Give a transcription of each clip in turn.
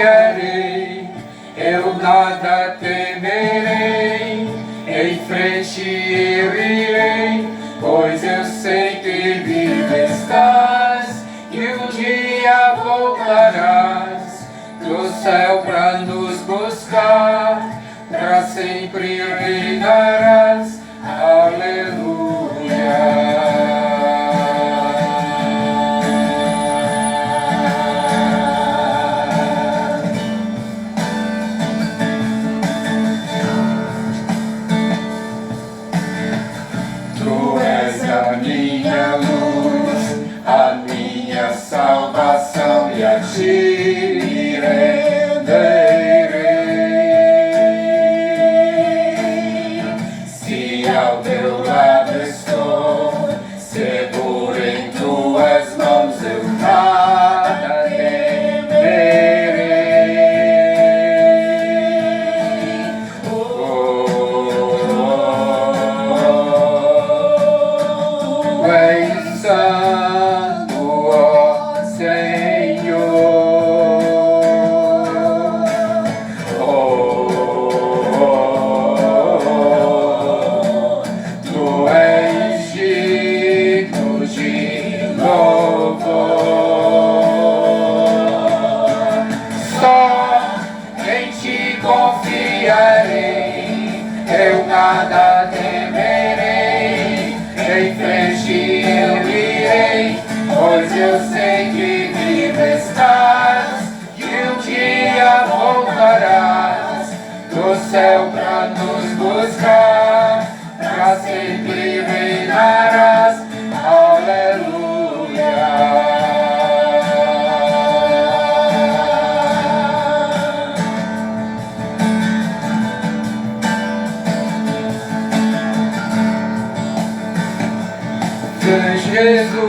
confiarei, eu nada temerei, em frente eu irei, pois eu sei que vivo estás, e um dia voltarás do céu pra nos buscar, pra sempre reinarás, aleluia. Minha luz, a minha salvação, e a ti me renderei. Se ao teu lado estou, seguro em tuas mãos, eu nada temerei. Santo, ó Senhor, Tu és digno de louvor. Só em Ti confiarei, eu nada temerei, em frente eu irei, pois eu sei que vivo estás, e um dia voltarás do céu pra nos buscar, pra sempre reinarás, aleluia. Vem Jesus,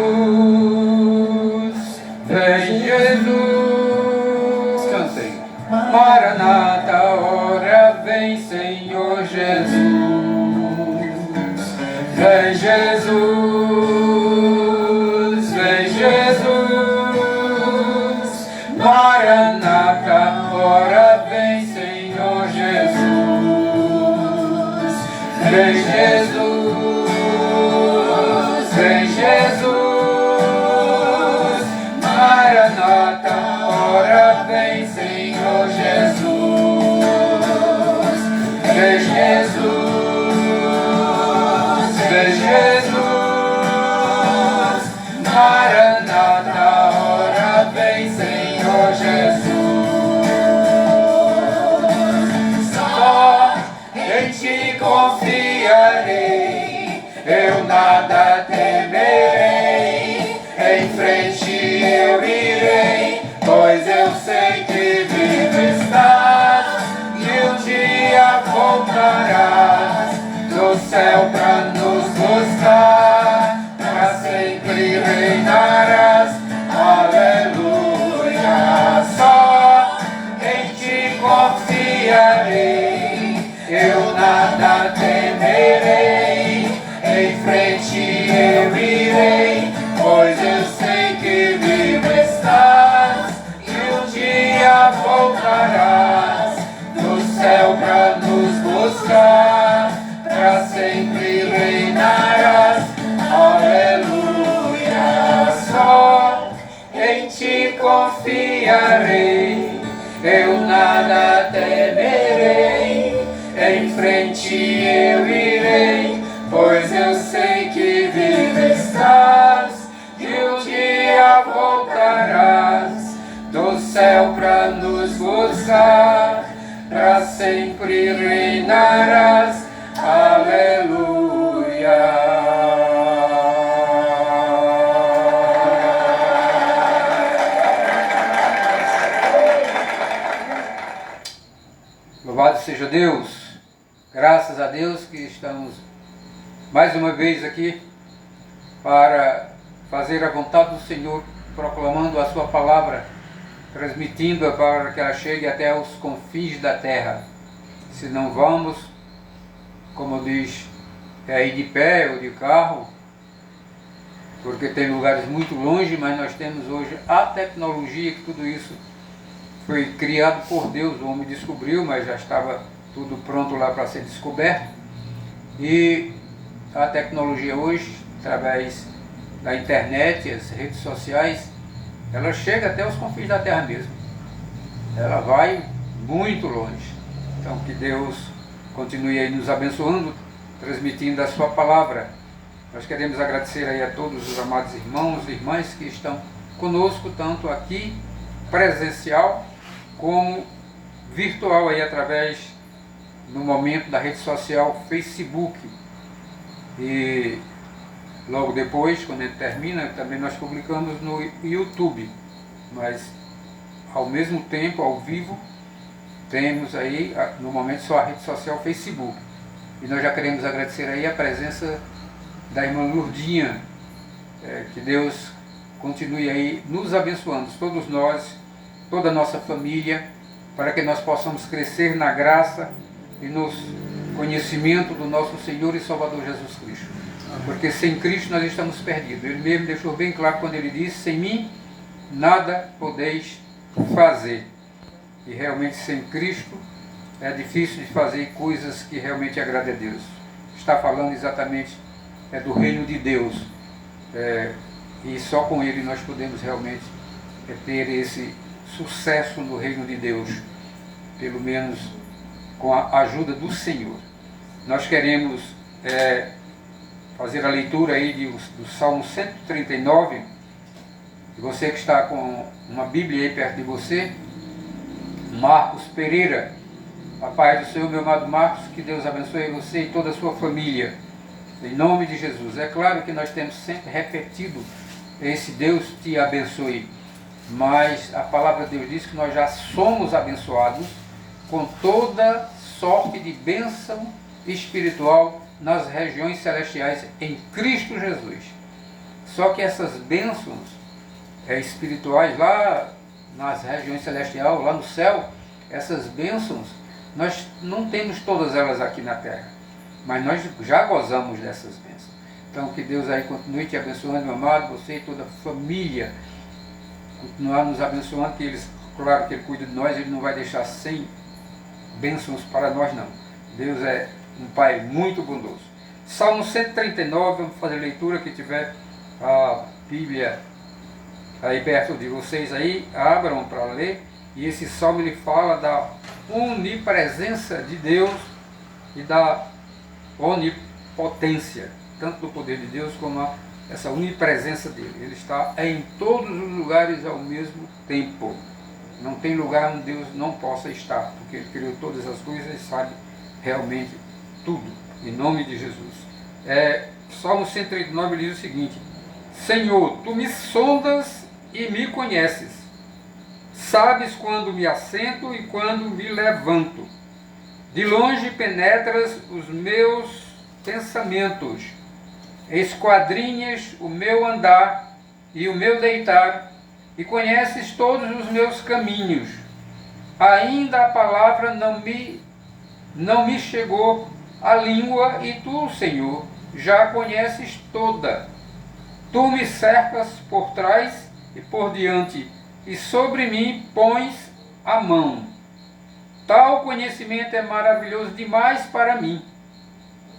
vem Jesus, cantem. Maranata, ora vem Senhor Jesus. Vem Jesus, vem Jesus. Maranata, ora vem Senhor Jesus. Vem Jesus. Vem Jesus, Maranata, ora vem Senhor Jesus. Vem Jesus, vem Jesus, Maranata, ora vem Senhor Jesus. Só em Ti confiarei, eu nada temerei, em frente eu irei, pois eu sei que vivo estás, e um dia voltarás do céu pra nos buscar, pra sempre reinarás, aleluia. Só em Ti confiarei, eu nada temerei, em frente eu irei, pois eu sei que vivo estás, e um dia voltarás do céu pra nos buscar, pra sempre reinarás, aleluia. Só em Ti confiarei, eu nada temerei, em frente eu irei, pois eu sei que vivo estás, e um dia voltarás do céu pra nos buscar, pra sempre reinarás, aleluia. Louvado seja Deus, graças a Deus que estamos mais uma vez aqui para fazer a vontade do Senhor, proclamando a sua palavra, transmitindo-a para que ela chegue até os confins da terra. Se não vamos, como diz, é ir de pé ou de carro, porque tem lugares muito longe, mas nós temos hoje a tecnologia que tudo isso foi criado por Deus, o homem descobriu, mas já estava tudo pronto lá para ser descoberto. E a tecnologia hoje, através da internet, as redes sociais, ela chega até os confins da terra mesmo. Ela vai muito longe. Então que Deus continue aí nos abençoando, transmitindo a sua palavra. Nós queremos agradecer aí a todos os amados irmãos e irmãs que estão conosco, tanto aqui presencial como virtual aí através no momento da rede social Facebook. E logo depois, quando ele termina, também nós publicamos no YouTube. Mas ao mesmo tempo, ao vivo, temos aí no momento só a rede social Facebook. E nós já queremos agradecer aí a presença da irmã Lourdinha, que Deus continue aí nos abençoando, todos nós, toda a nossa família, para que nós possamos crescer na graça e no conhecimento do nosso Senhor e Salvador Jesus Cristo. Porque sem Cristo nós estamos perdidos. Ele mesmo deixou bem claro quando ele disse: sem mim nada podeis fazer. E realmente sem Cristo é difícil de fazer coisas que realmente agradem a Deus. Está falando exatamente do reino de Deus. E só com ele nós podemos realmente ter esse sucesso no reino de Deus, pelo menos com a ajuda do Senhor. Nós queremos fazer a leitura aí do Salmo 139. E você que está com uma Bíblia aí perto de você, Marcos Pereira. A paz do Senhor, meu amado Marcos, que Deus abençoe você e toda a sua família, em nome de Jesus. É claro que nós temos sempre repetido esse Deus te abençoe, mas a palavra de Deus diz que nós já somos abençoados com toda sorte de bênção espiritual nas regiões celestiais em Cristo Jesus. Só que essas bênçãos espirituais lá nas regiões celestiais, lá no céu, essas bênçãos, nós não temos todas elas aqui na terra, mas nós já gozamos dessas bênçãos. Então que Deus aí continue te abençoando, meu amado, você e toda a família, continuar nos abençoando, que Ele, claro que Ele cuida de nós, Ele não vai deixar sem bênçãos para nós não. Deus é um Pai muito bondoso. Salmo 139, vamos fazer leitura, que tiver a Bíblia aí perto de vocês aí, abram para ler. E esse salmo ele fala da onipresença de Deus e da onipotência, tanto do poder de Deus como essa onipresença dele. Ele está em todos os lugares ao mesmo tempo. Não tem lugar onde Deus não possa estar, porque Ele criou todas as coisas e sabe realmente tudo, em nome de Jesus. Salmo 139 diz o seguinte: Senhor, Tu me sondas e me conheces. Sabes quando me assento e quando me levanto. De longe penetras os meus pensamentos. Esquadrinhas o meu andar e o meu deitar, e conheces todos os meus caminhos. Ainda a palavra não me chegou à língua, e Tu, Senhor, já a conheces toda. Tu me cercas por trás e por diante, e sobre mim pões a mão. Tal conhecimento é maravilhoso demais para mim.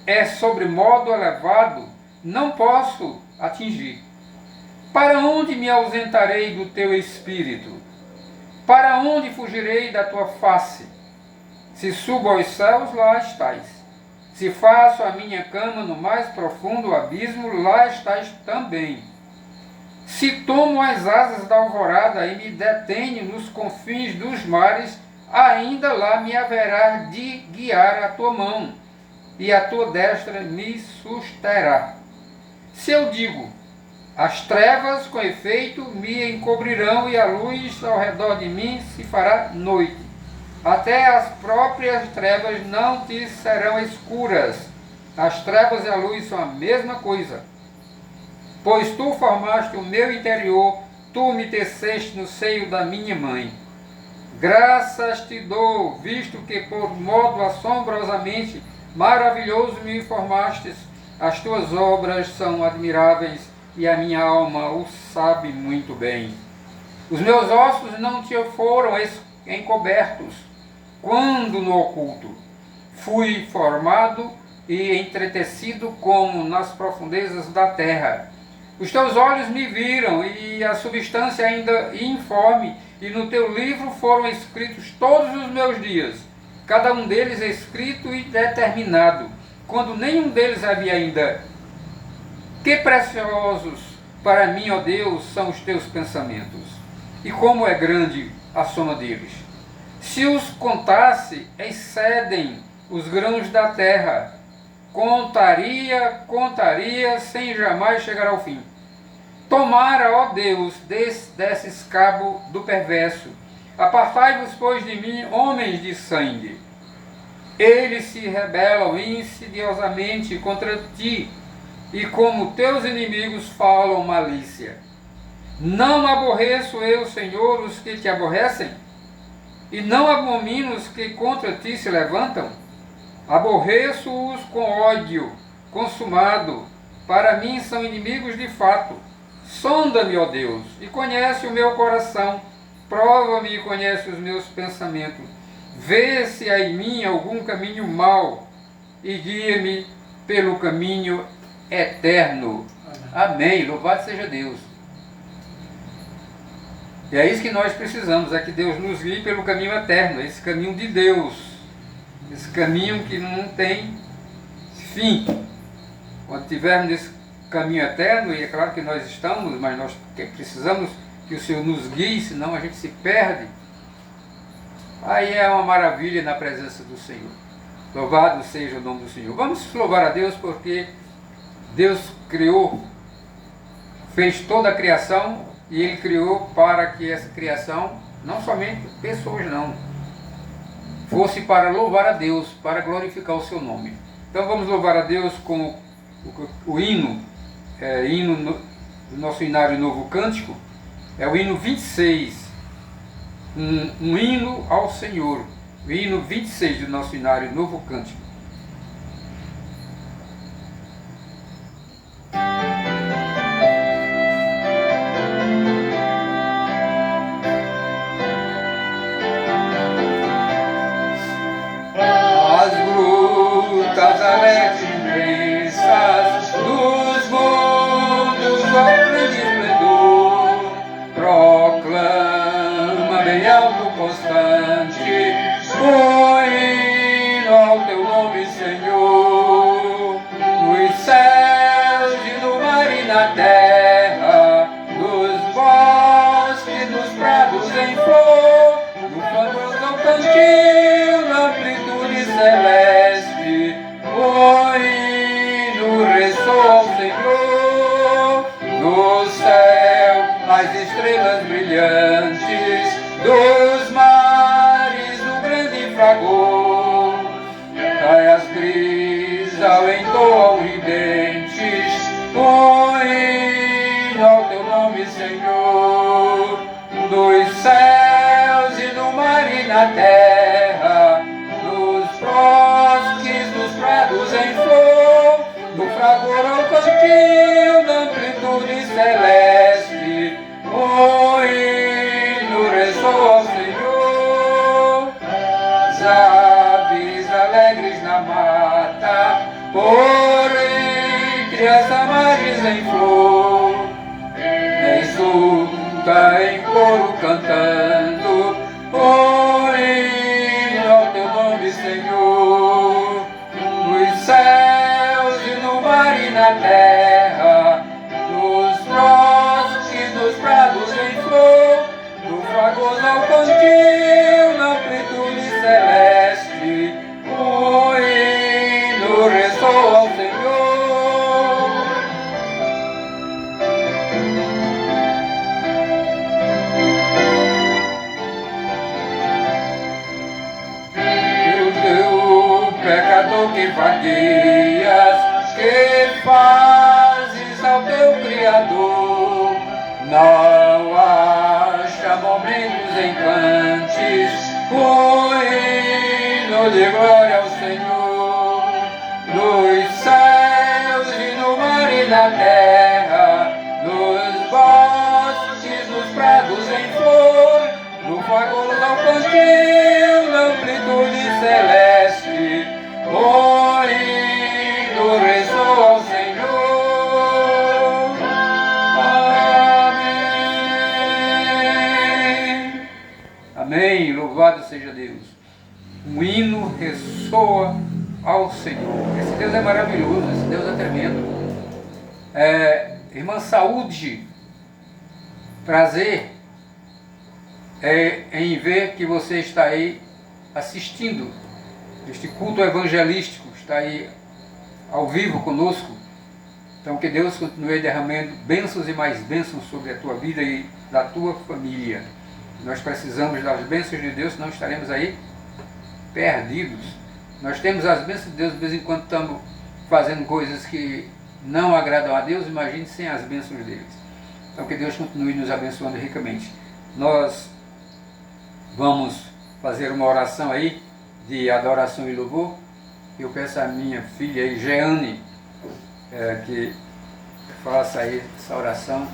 É sobremodo elevado, não posso atingir. Para onde me ausentarei do Teu Espírito? Para onde fugirei da Tua face? Se subo aos céus, lá estás. Se faço a minha cama no mais profundo abismo, lá estás também. Se tomo as asas da alvorada e me detenho nos confins dos mares, ainda lá me haverá de guiar a Tua mão, e a Tua destra me susterá. Se eu digo, as trevas com efeito me encobrirão, e a luz ao redor de mim se fará noite, até as próprias trevas não te serão escuras. As trevas e a luz são a mesma coisa. Pois Tu formaste o meu interior, Tu me teceste no seio da minha mãe. Graças Te dou, visto que por modo assombrosamente maravilhoso me formastes. As Tuas obras são admiráveis, e a minha alma o sabe muito bem. Os meus ossos não te foram encobertos, quando no oculto fui formado e entretecido como nas profundezas da terra. Os teus olhos me viram, e a substância ainda informe, e no teu livro foram escritos todos os meus dias, cada um deles escrito e determinado, quando nenhum deles havia ainda. Que preciosos para mim, ó Deus, são os teus pensamentos, e como é grande a soma deles. Se os contasse, excedem os grãos da terra. Contaria, sem jamais chegar ao fim. Tomara, ó Deus, desses cabo do perverso. Apartai-vos, pois, de mim, homens de sangue. Eles se rebelam insidiosamente contra ti, e como teus inimigos falam malícia. Não aborreço eu, Senhor, os que te aborrecem? E não abomino os que contra ti se levantam? Aborreço-os com ódio consumado. Para mim são inimigos de fato. Sonda-me, ó Deus, e conhece o meu coração. Prova-me e conhece os meus pensamentos. Vê se há em mim algum caminho mau e guia-me pelo caminho eterno. Amém. Louvado seja Deus. E é isso que nós precisamos, é que Deus nos guie pelo caminho eterno, esse caminho de Deus, esse caminho que não tem fim. Quando estivermos nesse caminho eterno, e é claro que nós estamos, mas nós precisamos que o Senhor nos guie, senão a gente se perde. Aí é uma maravilha na presença do Senhor. Louvado seja o nome do Senhor. Vamos louvar a Deus porque Deus criou, fez toda a criação, e Ele criou para que essa criação, não somente pessoas não, fosse para louvar a Deus, para glorificar o seu nome. Então vamos louvar a Deus com o hino, do nosso hinário Novo Cântico, é o hino 26, um hino ao Senhor, o hino 26 do nosso hinário Novo Cântico. Alegres imensas dos mundos ao grande esplendor, proclama bem alto constante o hino ao teu nome, Senhor. Nos céus e no mar e na terra, nos bosques, nos prados em flor, no flamboso cantil, na amplitude celeste, o hino ressoa ao Senhor. No céu as estrelas brilhantes, dos mares o grande fragor, as brisas entoam ridentes o hino ao teu nome, Senhor. Dos céus e no mar e na terra, nos bosques, nos prados em flor, no fragor ao cantil, na amplitude celeste, o hino ressoa ao Senhor. As aves alegres na mata, por entre as margens em flor, exulta em coro cantando o hino ao teu nome, Senhor. Nos céus e no mar e na terra, nos bosques, nos prados em flor, no fragor ao cantil, na amplitude celeste, o hino ressoa ao Senhor. Pecador que vagueias, que fazes ao teu Criador, não acha momentos em cantes o hino de glória ao Senhor. Nos céus e no mar e na terra, nos bosques, nos prados em flor, no fragor ao cantil, seja Deus. Um hino ressoa ao Senhor. Esse Deus é maravilhoso, esse Deus é tremendo. Irmã Saúde, prazer em ver que você está aí assistindo este culto evangelístico, está aí ao vivo conosco. Então que Deus continue derramando bênçãos e mais bênçãos sobre a tua vida e da tua família. Nós precisamos das bênçãos de Deus, senão estaremos aí perdidos. Nós temos as bênçãos de Deus, de vez em quando estamos fazendo coisas que não agradam a Deus, imagine sem as bênçãos deles. Então que Deus continue nos abençoando ricamente. Nós vamos fazer uma oração aí de adoração e louvor. Eu peço à minha filha aí, Jeane, que faça aí essa oração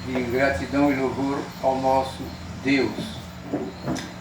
de gratidão e louvor ao nosso Deus.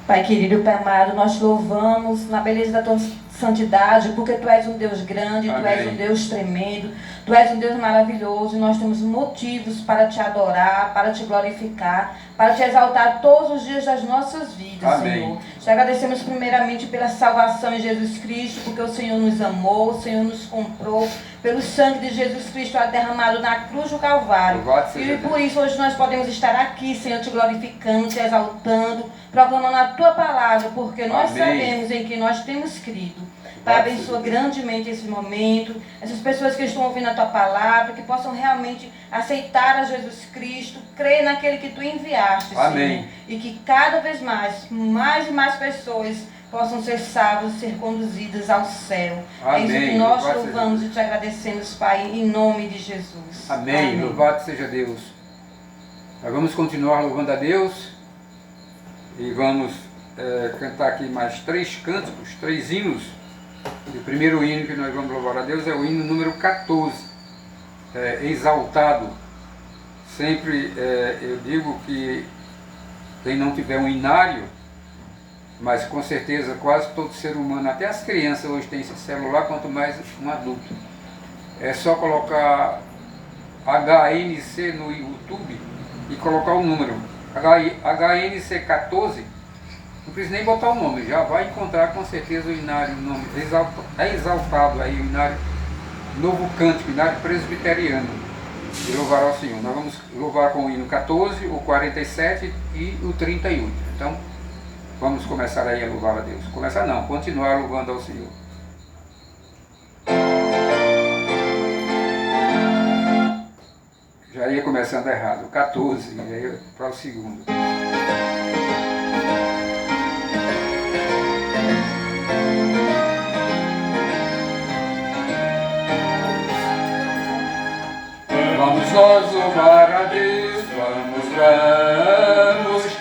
Pai querido, Pai amado, nós louvamos na beleza da tua santidade, porque tu és um Deus grande, Amém. Tu és um Deus tremendo, tu és um Deus maravilhoso, e nós temos motivos para te adorar, para te glorificar, para te exaltar todos os dias das nossas vidas, Amém. Senhor. Te agradecemos primeiramente pela salvação em Jesus Cristo, porque o Senhor nos amou, o Senhor nos comprou, pelo sangue de Jesus Cristo derramado na cruz do Calvário. Louvado seja E por Deus. isso hoje nós podemos estar aqui, Senhor, te glorificando, te exaltando, proclamando a tua palavra, porque nós Amém. sabemos em que nós temos crido. Pai, abençoa grandemente esse momento, essas pessoas que estão ouvindo a tua palavra, que possam realmente aceitar a Jesus Cristo, crer naquele que tu enviaste, Amém. Senhor. E que cada vez mais e mais pessoas possam ser salvas e ser conduzidas ao céu. Amém. É isso que nós Louvado seja louvamos e te agradecemos, Pai, em nome de Jesus. Amém. Louvado seja Deus. Nós vamos continuar louvando a Deus e vamos cantar aqui mais 3 cânticos, 3 hinos. E o primeiro hino que nós vamos louvar a Deus é o hino número 14, Exaltado. Sempre eu digo que quem não tiver um hinário, mas com certeza quase todo ser humano, até as crianças hoje têm esse celular, quanto mais um adulto. É só colocar HNC no YouTube e colocar o número HNC 14. Não precisa nem botar o nome, já vai encontrar com certeza o hinário, o nome exaltado aí, o hinário Novo Cântico, o hinário presbiteriano de louvar ao Senhor. Nós vamos louvar com o hino 14, o 47 e o 38. Então, vamos começar aí a louvar a Deus. Começar não, continuar louvando ao Senhor. Já ia começando errado, o 14, já ia para o segundo. Vamos nós louvar a Deus, vamos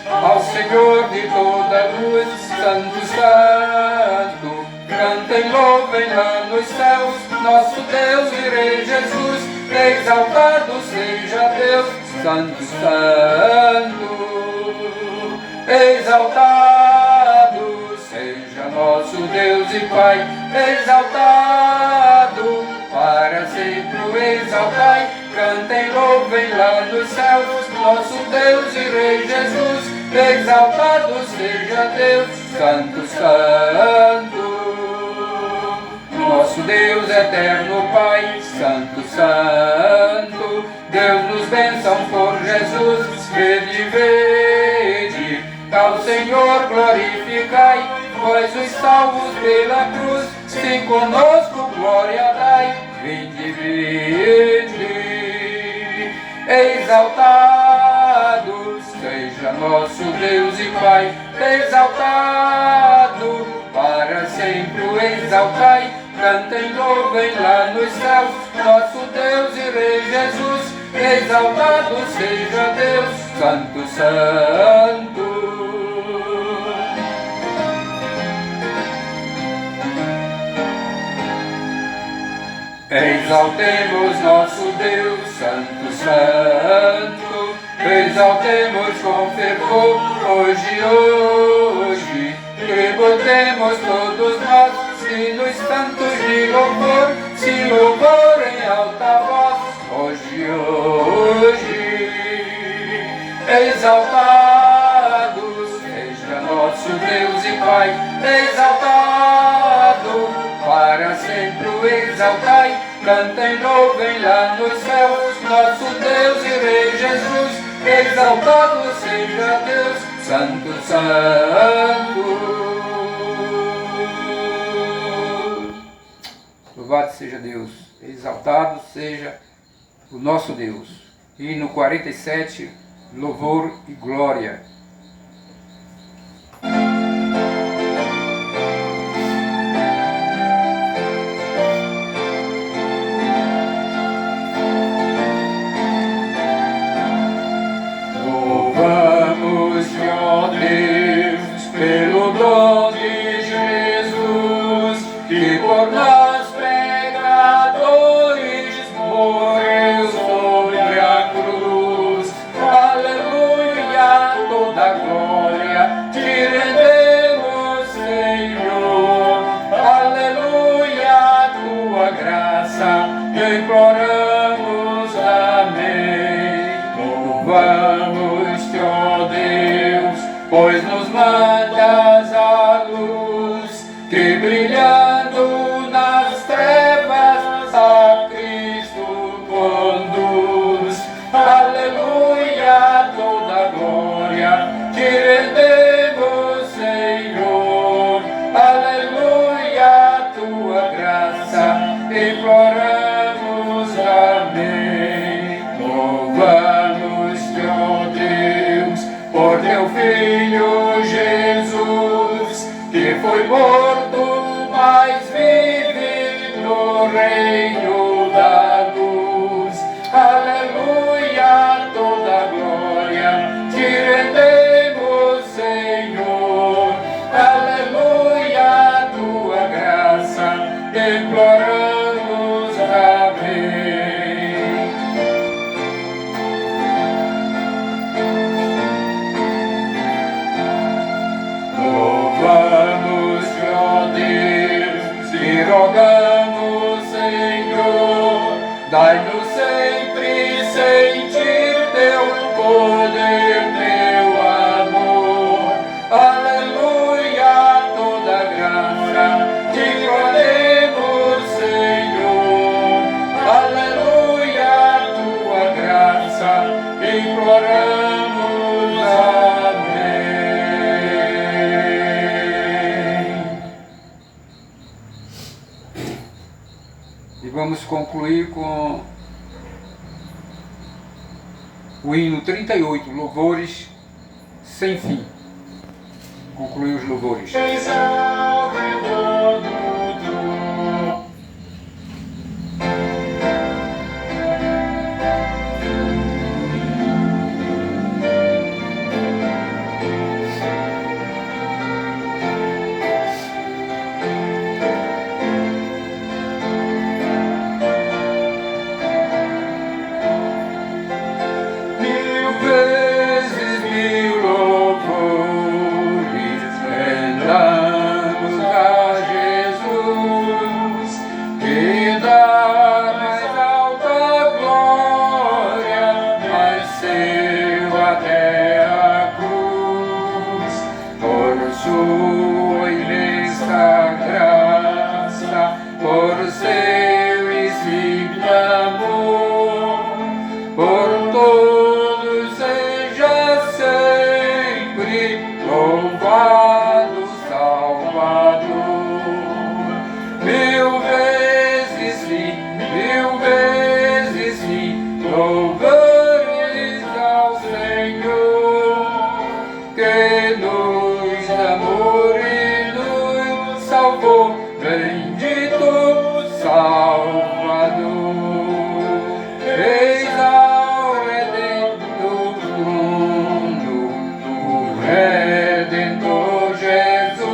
ao Senhor de toda luz, Santo, Santo, cantem, louvem lá nos céus, nosso Deus e Rei Jesus, exaltado seja Deus, Santo, Santo, exaltado seja nosso Deus e Pai, exaltado, para sempre o exaltai, cantem, louvem lá nos céus, nosso Deus e Rei Jesus, exaltado seja Deus, Santo, Santo, nosso Deus eterno Pai, Santo, Santo, Deus nos bênção por Jesus, vede, vede, ao Senhor glorificai, vós os salvos pela cruz, se conosco glória dai, vinde, vinde, exaltado seja nosso Deus e Pai, exaltado, para sempre o exaltai, cantem, louvem lá nos céus, nosso Deus e Rei Jesus, exaltado seja Deus, Santo, Santo. Exaltemos nosso Deus, Santo, Santo, exaltemos com fervor, hoje, tributemos todos nós, sinos santos de louvor, se louvor em alta voz, hoje, exaltado seja nosso Pai, exaltado, para sempre o exaltai. Cantem, louvem lá nos céus, nosso Deus e Rei Jesus. Exaltado seja Deus, Santo, Santo. Louvado seja Deus, exaltado seja o nosso Deus. Hino 47, louvor e glória. Louvamos-te, ó Deus, pelo dom de Jesus, que por nós pecadores morreu sobre a cruz. Aleluia, toda glória te rendemos, Senhor. Aleluia, tua graça imploramos, amém. Louvamos-te, ó Deus, pois nos mandas a luz, que brilhando nas trevas a Cristo conduz. Aleluia, toda glória te rendemos, Senhor. Aleluia, tua graça imploramos, amém. Louvamos-te, ó Deus, por teu Filho Jesus, que foi morto, mas vive no reino da luz. Aleluia, toda glória te rendemos, Senhor. Aleluia, tua graça imploramos, amém. Louvamos-te, ó Deus, e rogamos, Senhor, dai-nos sempre sentir teu poder, teu amor. Aleluia, toda graça te imploremos, Senhor. Aleluia, tua graça imploramos, amém. E vamos concluir com o hino 38, louvores sem fim. Concluir os louvores. Mil vezes mil louvores rendamos a Jesus, que dá mais alta glória, nasceu até a cruz. Por sua imensa graça, por seu insigne amor, por todos seja sempre louvado Salvador. Mil vezes sim, louvores ao Senhor, que nos amou e nos salvou, bendito Salvador. Eis ao Redentor do mundo, o Redentor Jesus,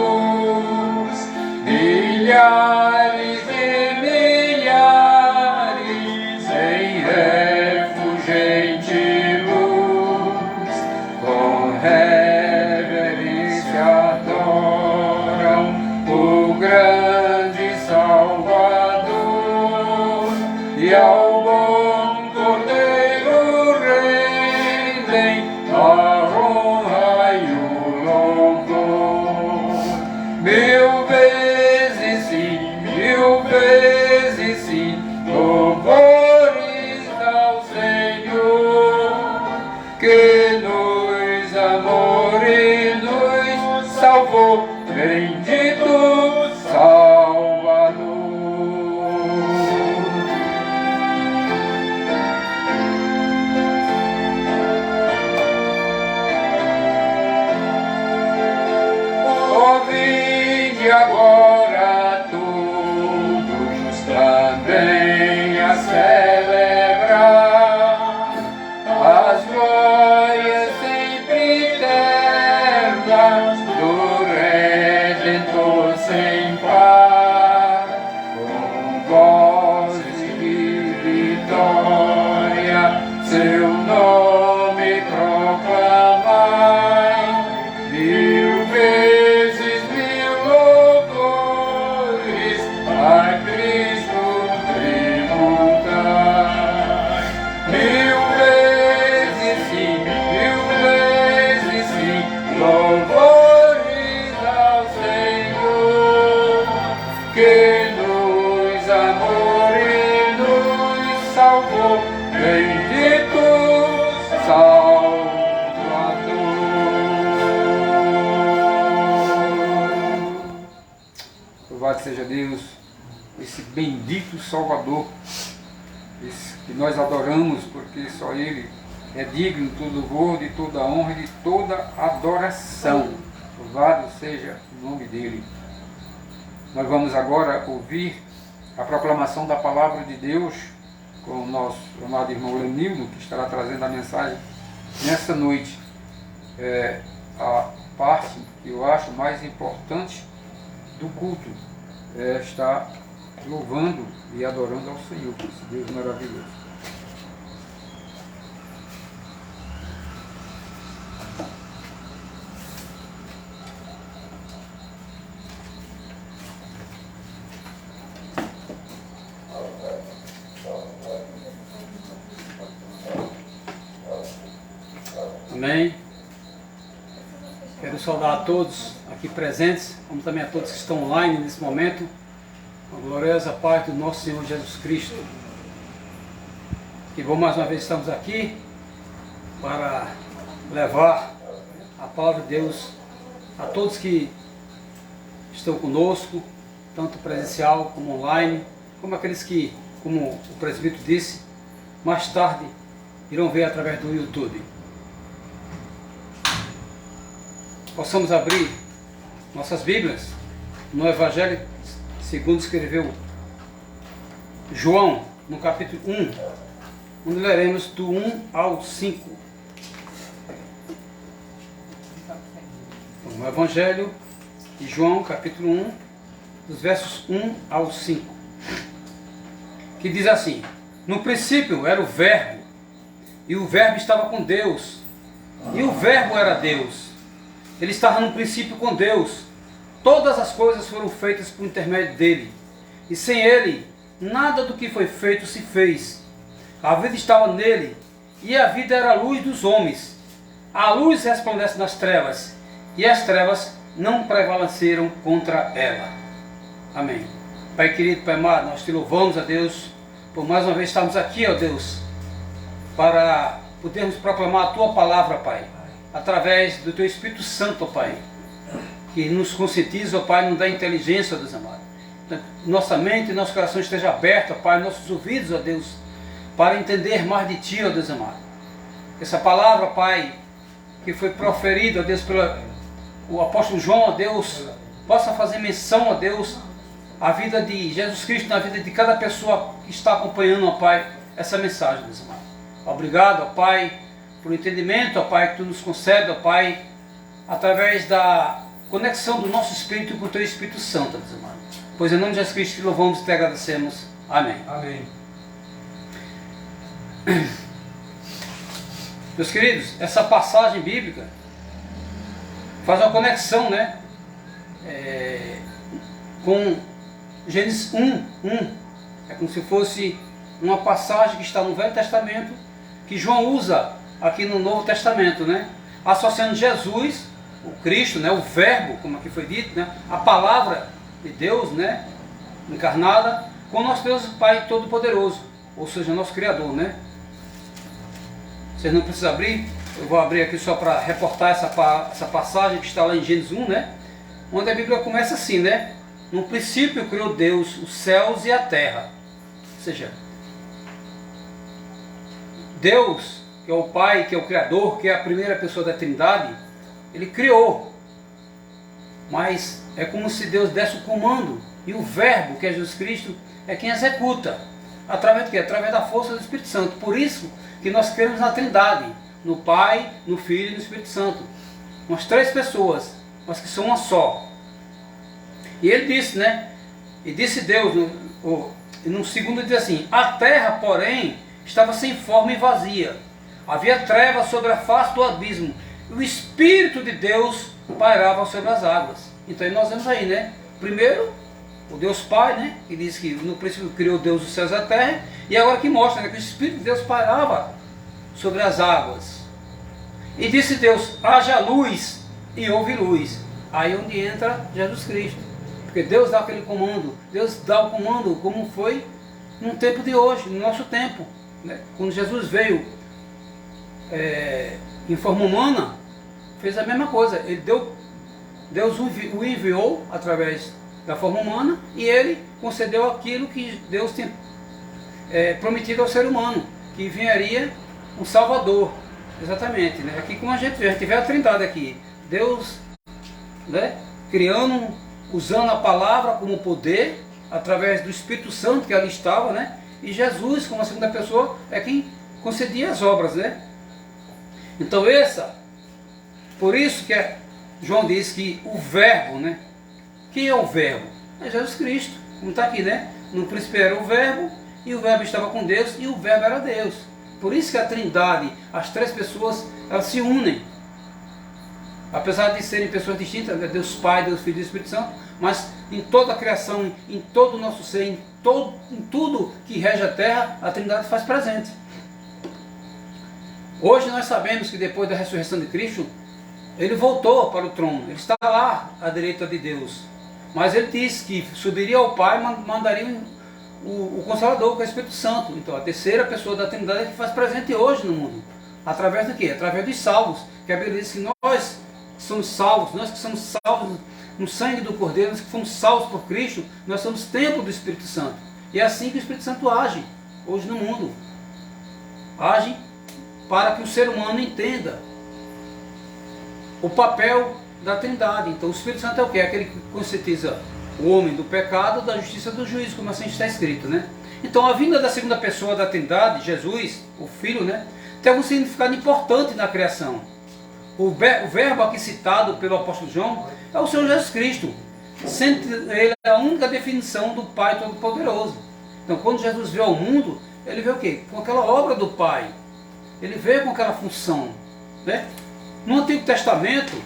milhares e milhares em refulgente luz, com reverência adoram o grande Salvador, e ao bom Cordeiro rendem a honra e o louvor. bendito Salvador. Ouvi agora todos também a celebrar as glórias sempre eternas do Redentor sem par, com vozes de vitória seu nome proclamai, mil vezes mil louvores a Cristo tributai. Mil vezes sim, louvores ao Senhor, que nos amou e nos salvou, bendito Salvador. Louvado seja Deus, esse bendito Salvador, esse que nós adoramos, porque só Ele é digno de todo louvor, de toda honra e de toda adoração. Louvado seja o nome dEle. Nós vamos agora ouvir a proclamação da Palavra de Deus com o nosso amado irmão Lenildo, que estará trazendo a mensagem nessa noite. A parte que eu acho mais importante do culto é estar louvando e adorando ao Senhor, esse Deus maravilhoso. Amém. Quero saudar a todos aqui presentes, como também a todos que estão online nesse momento. A gloriosa paz do nosso Senhor Jesus Cristo. Que bom mais uma vez estamos aqui para levar a palavra de Deus a todos que estão conosco, tanto presencial como online, como aqueles que, como o presbítero disse, mais tarde irão ver através do YouTube. Possamos abrir nossas Bíblias no Evangelho segundo escreveu João, no capítulo 1, onde leremos do 1 ao 5. O Evangelho de João, capítulo 1, dos versos 1 ao 5, que diz assim: no princípio era o Verbo, e o Verbo estava com Deus, e o Verbo era Deus. Ele estava no princípio com Deus. Todas as coisas foram feitas por intermédio dele, e sem ele, nada do que foi feito se fez. A vida estava nele, e a vida era a luz dos homens. A luz resplandece nas trevas, e as trevas não prevaleceram contra ela. Amém. Pai querido, Pai amado, nós te louvamos, a Deus, por mais uma vez estarmos aqui, ó Deus, para podermos proclamar a tua palavra, Pai, através do teu Espírito Santo, ó Pai, que nos conscientiza, ó Pai, nos dá inteligência, ó Deus amado. Nossa mente e nosso coração esteja aberto, ó Pai, nossos ouvidos, ó Deus, para entender mais de Ti, ó Deus amado. Essa palavra, Pai, que foi proferida, ó Deus, pelo apóstolo João, ó Deus, possa fazer menção, ó Deus, à vida de Jesus Cristo, na vida de cada pessoa que está acompanhando, ó Pai, essa mensagem, Deus amado. Obrigado, ó Pai, por entendimento, ó Pai, que Tu nos concede, ó Pai, através da conexão do nosso Espírito com o Teu Espírito Santo, Deus amado. Pois em nome de Jesus Cristo te louvamos e te agradecemos. Amém. Amém. Meus queridos, essa passagem bíblica faz uma conexão, né, com Gênesis 1:1. É como se fosse uma passagem que está no Velho Testamento, que João usa aqui no Novo Testamento, né, associando Jesus, o Cristo, né, o Verbo, como aqui foi dito, né, a palavra de Deus, né, encarnada, com nosso Deus Pai Todo-Poderoso, ou seja, nosso Criador, né. Vocês não precisam abrir, eu vou abrir aqui só para reportar essa passagem que está lá em Gênesis 1, né? onde a Bíblia começa assim, né? No princípio criou Deus os céus e a terra. Ou seja, Deus, que é o Pai, que é o Criador, que é a primeira pessoa da Trindade, Ele criou. Mas é como se Deus desse o comando. E o Verbo, que é Jesus Cristo, é quem executa. Através do quê? Através da força do Espírito Santo. Por isso que nós cremos na Trindade. No Pai, no Filho e no Espírito Santo. Nós três pessoas, mas que são uma só. E ele disse, né? E disse Deus, no segundo diz assim: a terra, porém, estava sem forma e vazia. Havia trevas sobre a face do abismo. E o Espírito de Deus pairava sobre as águas. Então nós vemos aí, né? Primeiro, o Deus Pai, né? Que diz que no princípio criou Deus os céus e a terra. E agora que mostra, né, que o Espírito de Deus pairava sobre as águas. E disse Deus: haja luz, e houve luz. Aí onde entra Jesus Cristo. Porque Deus dá aquele comando. Deus dá o comando como foi no tempo de hoje, no nosso tempo, né? Quando Jesus veio em forma humana, fez a mesma coisa. Deus o enviou através da forma humana e ele concedeu aquilo que Deus tinha prometido ao ser humano, que viria um Salvador. Exatamente, né? Aqui como a gente vê a Trindade aqui. Deus, né, criando, usando a palavra como poder, através do Espírito Santo que ali estava, né? E Jesus, como a segunda pessoa, é quem concedia as obras, né? Então por isso que João diz que o Verbo, né? Quem é o Verbo? É Jesus Cristo, como está aqui, né? No princípio era o Verbo, e o Verbo estava com Deus, e o Verbo era Deus. Por isso que a Trindade, as três pessoas, elas se unem. Apesar de serem pessoas distintas, né? Deus Pai, Deus Filho e Deus Espírito Santo, mas em toda a criação, em todo o nosso ser, em tudo que rege a terra, a Trindade faz presente. Hoje nós sabemos que depois da ressurreição de Cristo, Ele voltou para o trono, Ele está lá à direita de Deus. Mas Ele disse que subiria ao Pai e mandaria o Consolador, que é o Espírito Santo. Então a terceira pessoa da Trindade é que faz presente hoje no mundo. Através do quê? Através dos salvos. Que a Bíblia diz que nós que somos salvos, nós que somos salvos no sangue do Cordeiro, nós que fomos salvos por Cristo, nós somos templo do Espírito Santo. E é assim que o Espírito Santo age hoje no mundo. Age para que o ser humano entenda o papel da Trindade. Então o Espírito Santo é o quê? É aquele que conscientiza o homem do pecado, da justiça, do juízo, como assim está escrito, né? Então a vinda da segunda pessoa da Trindade, Jesus, o Filho, né, tem algum significado importante na criação. O verbo aqui citado pelo apóstolo João é o Senhor Jesus Cristo, sendo ele a única definição do Pai Todo-Poderoso. Então quando Jesus veio ao mundo, ele veio o quê? Com aquela obra do Pai. Ele veio com aquela função, né? No Antigo Testamento,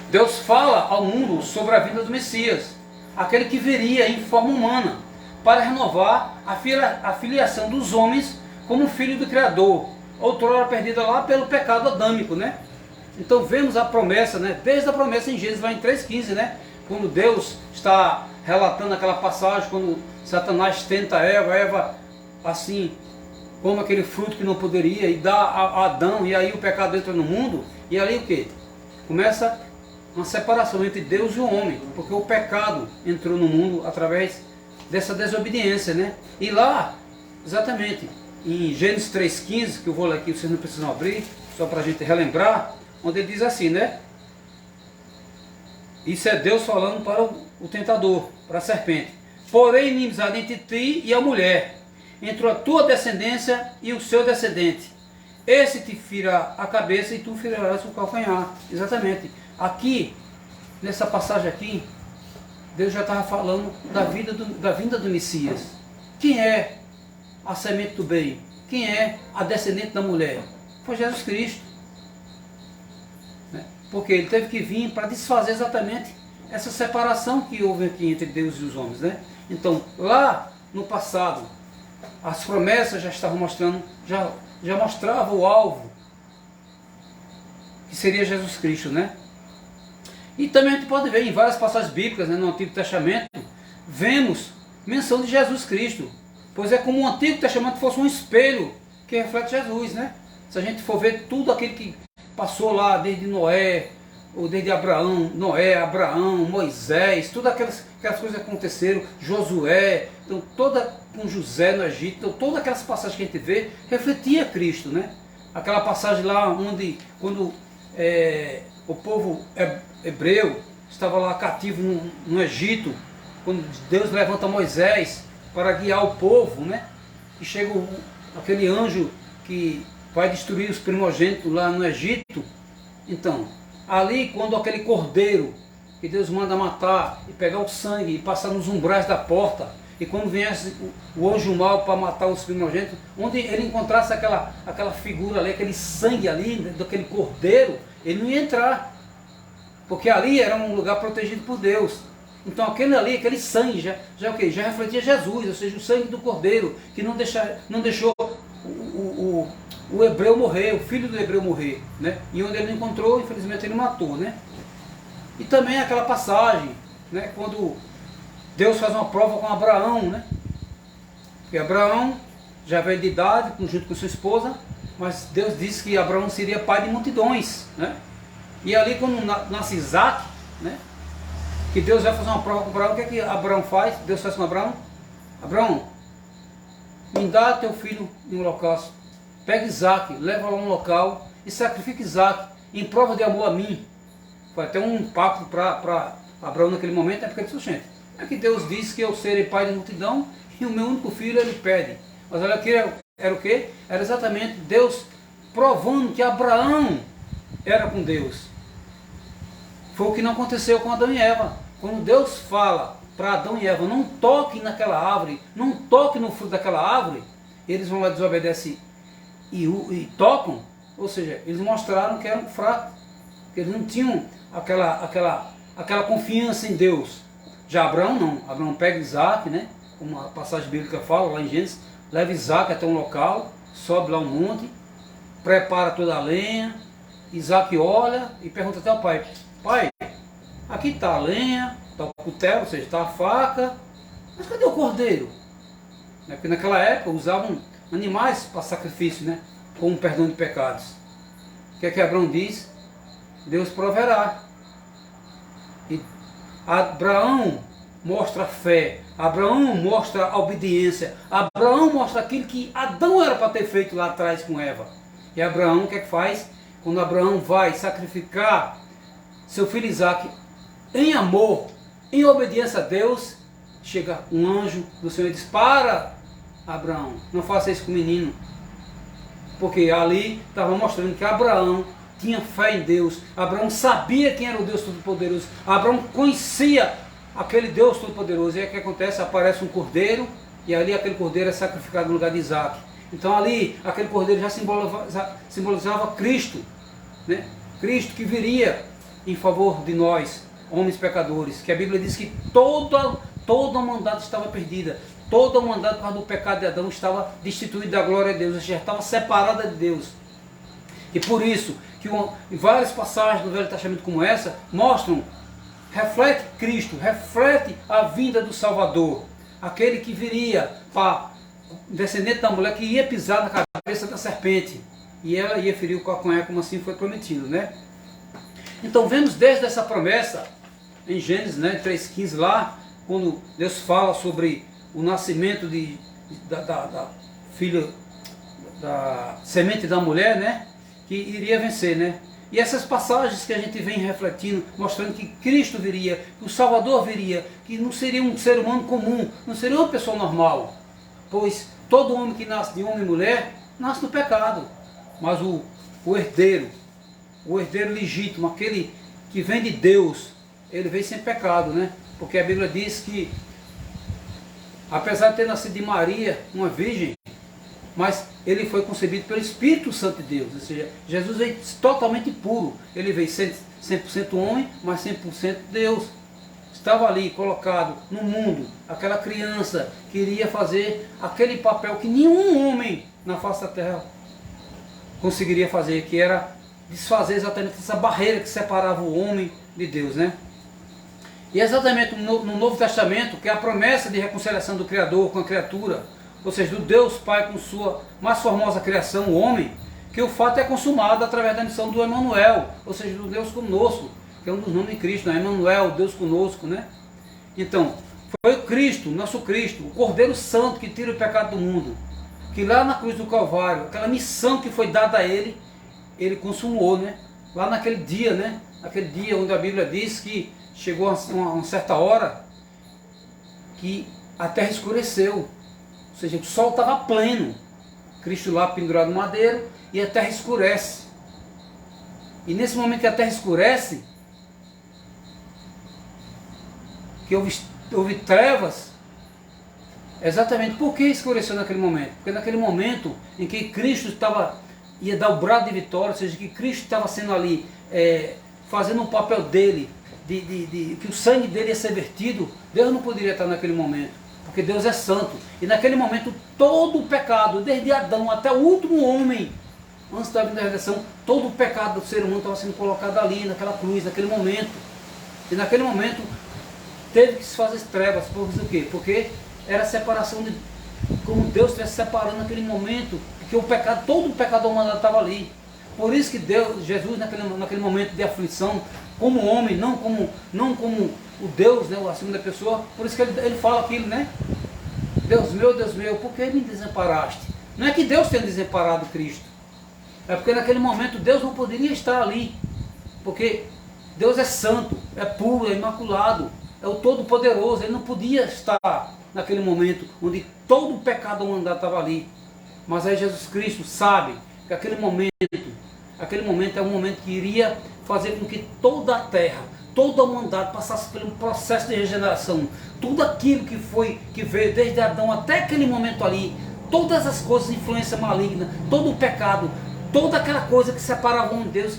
Deus fala ao mundo sobre a vinda do Messias, aquele que viria em forma humana, para renovar a filiação dos homens como filho do Criador, outrora perdida lá pelo pecado adâmico, né? Então vemos a promessa, né? Desde a promessa em Gênesis, lá em 3,15, né? Quando Deus está relatando aquela passagem, quando Satanás tenta Eva assim, come aquele fruto que não poderia e dá a Adão, e aí o pecado entra no mundo, e ali o que? Começa uma separação entre Deus e o homem, porque o pecado entrou no mundo através dessa desobediência, né? E lá, exatamente, em Gênesis 3,15, que eu vou ler aqui, vocês não precisam abrir, só para a gente relembrar, onde ele diz assim, né? Isso é Deus falando para o tentador, para a serpente. Porém, inimizade entre ti e a mulher, entre a tua descendência e o seu descendente. Esse te ferirá a cabeça e tu ferirás o calcanhar. Exatamente. Aqui, nessa passagem aqui, Deus já estava falando da vinda do Messias. Quem é a semente do bem? Quem é a descendente da mulher? Foi Jesus Cristo. Né? Porque ele teve que vir para desfazer exatamente essa separação que houve aqui entre Deus e os homens. Né? Então, lá no passado, as promessas já estavam mostrando, já mostrava o alvo, que seria Jesus Cristo, né? E também a gente pode ver em várias passagens bíblicas, né, no Antigo Testamento, vemos menção de Jesus Cristo, pois é como o Antigo Testamento fosse um espelho que reflete Jesus, né? Se a gente for ver tudo aquilo que passou lá, desde Noé, ou desde Abraão, Noé, Abraão, Moisés, todas aquelas coisas que aconteceram, Josué, então toda com José no Egito, então todas aquelas passagens que a gente vê refletia Cristo, né? Aquela passagem lá onde quando o povo hebreu estava lá cativo no Egito, quando Deus levanta Moisés para guiar o povo, né? E chega aquele anjo que vai destruir os primogênitos lá no Egito. Então, ali quando aquele cordeiro que Deus manda matar e pegar o sangue e passar nos umbrais da porta, e quando viesse o anjo mau para matar os primogênitos, onde ele encontrasse aquela figura ali, aquele sangue ali, daquele cordeiro, ele não ia entrar, porque ali era um lugar protegido por Deus. Então aquele sangue já refletia Jesus, ou seja, o sangue do cordeiro, que não deixou o hebreu morrer, o filho do hebreu morrer, né? E onde ele não encontrou, infelizmente ele matou, né? E também aquela passagem, né, quando Deus faz uma prova com Abraão, né? E Abraão já veio de idade, junto com sua esposa, mas Deus disse que Abraão seria pai de multidões, né? E ali quando nasce Isaac, né, que Deus vai fazer uma prova com Abraão, o que é que Abraão faz? Deus faz com Abraão: Abraão, me dá teu filho em holocausto, pega Isaac, leva lá um local e sacrifica Isaac em prova de amor a mim. Foi até um pacto para Abraão naquele momento, né? Porque ele disse: gente, é que Deus disse que eu serei pai de multidão e o meu único filho ele pede. Mas olha aqui, era o quê? Era exatamente Deus provando que Abraão era com Deus. Foi o que não aconteceu com Adão e Eva. Quando Deus fala para Adão e Eva: não toque naquela árvore, não toque no fruto daquela árvore, eles vão lá, desobedecem e tocam, ou seja, eles mostraram que eram fracos, que eles não tinham aquela confiança em Deus. Já Abraão não. Abraão pega Isaac, né, como a passagem bíblica fala lá em Gênesis, leva Isaac até um local, sobe lá um monte, prepara toda a lenha. Isaac olha e pergunta até ao pai: pai, aqui está a lenha, está o cutelo, ou seja, está a faca, mas cadê o cordeiro? Porque naquela época usavam animais para sacrifício, né, como perdão de pecados. O que é que Abraão diz? Deus proverá. E Abraão mostra a fé, Abraão mostra a obediência, Abraão mostra aquilo que Adão era para ter feito lá atrás com Eva. E Abraão o que é que faz? Quando Abraão vai sacrificar seu filho Isaac em amor, em obediência a Deus, chega um anjo do Senhor e diz: para, Abraão, não faça isso com o menino. Porque ali estava mostrando que Abraão tinha fé em Deus, Abraão sabia quem era o Deus Todo-Poderoso, Abraão conhecia aquele Deus Todo-Poderoso. E aí o que acontece? Aparece um cordeiro, e ali aquele cordeiro é sacrificado no lugar de Isaac. Então ali, aquele cordeiro já simbolizava Cristo, né? Cristo que viria em favor de nós, homens pecadores, que a Bíblia diz que toda a humanidade estava perdida, toda a humanidade por causa do pecado de Adão estava destituída da glória de Deus, já estava separada de Deus. E por isso, que em várias passagens do Velho Testamento como essa, mostram, reflete Cristo, reflete a vinda do Salvador, aquele que viria para descendente da mulher, que ia pisar na cabeça da serpente, e ela ia ferir o calcanhar, como assim foi prometido, né? Então vemos desde essa promessa, em Gênesis, né, 3,15 lá, quando Deus fala sobre o nascimento da filha, da semente da mulher, né, que iria vencer, né? E essas passagens que a gente vem refletindo, mostrando que Cristo viria, que o Salvador viria, que não seria um ser humano comum, não seria uma pessoa normal, pois todo homem que nasce de homem e mulher, nasce no pecado, mas o herdeiro legítimo, aquele que vem de Deus, ele vem sem pecado, né? Porque a Bíblia diz que, apesar de ter nascido de Maria, uma virgem, mas ele foi concebido pelo Espírito Santo de Deus, ou seja, Jesus veio totalmente puro, ele veio 100% homem, mas 100% Deus. Estava ali colocado no mundo, aquela criança que iria fazer aquele papel que nenhum homem na face da terra conseguiria fazer, que era desfazer exatamente essa barreira que separava o homem de Deus, né? E exatamente no Novo Testamento, que é a promessa de reconciliação do Criador com a criatura, ou seja, do Deus Pai com sua mais formosa criação, o homem, que o fato é consumado através da missão do Emanuel, ou seja, do Deus conosco, que é um dos nomes de Cristo, né? Emmanuel, Deus conosco, né? Então, foi o Cristo, nosso Cristo, o Cordeiro Santo que tira o pecado do mundo, que lá na cruz do Calvário, aquela missão que foi dada a ele, ele consumou, né? Lá naquele dia, né? Aquele dia onde a Bíblia diz que chegou a uma certa hora que a terra escureceu, ou seja, o sol estava pleno, Cristo lá pendurado no madeiro, e a terra escurece. E nesse momento que a terra escurece, que houve trevas, exatamente por que escureceu naquele momento? Porque naquele momento em que Cristo ia dar o brado de vitória, ou seja, que Cristo estava sendo ali, fazendo um papel dele, que o sangue dele ia ser vertido, Deus não poderia estar naquele momento, porque Deus é santo. E naquele momento todo o pecado, desde Adão até o último homem, antes da vinda da redenção, todo o pecado do ser humano estava sendo colocado ali, naquela cruz, naquele momento. E naquele momento teve que se fazer trevas, por quê? Porque era a separação de como Deus estivesse separando naquele momento, porque o pecado, todo o pecado da humanidade estava ali. Por isso que Jesus naquele momento de aflição, como homem, não como o Deus, né, a segunda pessoa, por isso que ele fala aquilo, né? Deus meu, por que me desamparaste? Não é que Deus tenha desamparado Cristo, é porque naquele momento Deus não poderia estar ali, porque Deus é santo, é puro, é imaculado, é o Todo-Poderoso, ele não podia estar naquele momento onde todo o pecado da humanidade estava ali. Mas aí Jesus Cristo sabe que aquele momento é um momento que iria fazer com que toda a terra, toda a humanidade passasse por um processo de regeneração. Tudo aquilo que veio desde Adão até aquele momento ali, todas as coisas, influência maligna, todo o pecado, toda aquela coisa que separava um de Deus,